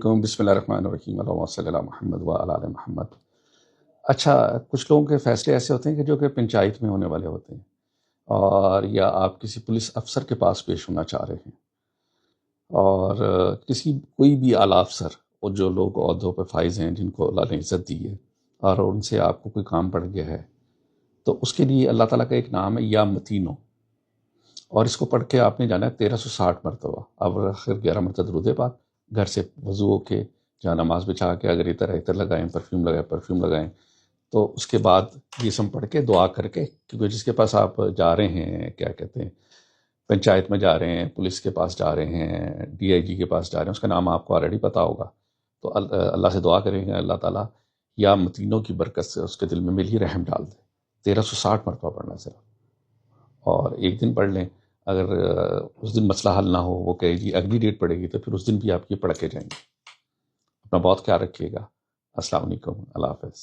علیکم، بسم اللہ الرحمن الرحیم، اللہم صلی علی محمد وعلی آل محمد۔ اچھا، کچھ لوگوں کے فیصلے ایسے ہوتے ہیں کہ جو کہ پنچایت میں ہونے والے ہوتے ہیں، اور یا آپ کسی پولیس افسر کے پاس پیش ہونا چاہ رہے ہیں، اور کوئی بھی اعلیٰ افسر، اور جو لوگ عہدوں پہ فائز ہیں، جن کو اللہ نے عزت دی ہے، اور ان سے آپ کو کوئی کام پڑ گیا ہے، تو اس کے لیے اللہ تعالیٰ کا ایک نام ہے یا متینو، اور اس کو پڑھ کے آپ نے جانا ہے 1360 مرتبہ۔ اب آخر 11 مرتبہ درود پاک، گھر سے وضو ہو کے جہاں نماز بچا کے اگر عطر لگائیں، پرفیوم لگائیں، تو اس کے بعد یہ سم پڑھ کے دعا کر کے، کیونکہ جس کے پاس آپ جا رہے ہیں، کیا کہتے ہیں، پنچایت میں جا رہے ہیں، پولیس کے پاس جا رہے ہیں، ڈی آئی جی کے پاس جا رہے ہیں، اس کا نام آپ کو آلریڈی پتہ ہوگا، تو اللہ سے دعا کریں گے اللہ تعالیٰ یا متینوں کی برکت سے اس کے دل میں ملی رحم ڈال دے۔ 1360 مرتبہ پڑھنا صرف، اور ایک دن پڑھ لیں۔ اگر اس دن مسئلہ حل نہ ہو، وہ کہے جی اگلی ڈیٹ پڑے گی، تو پھر اس دن بھی آپ یہ پڑھ کے جائیں گے۔ اپنا بہت خیال رکھیے گا۔ السلام علیکم، اللہ حافظ۔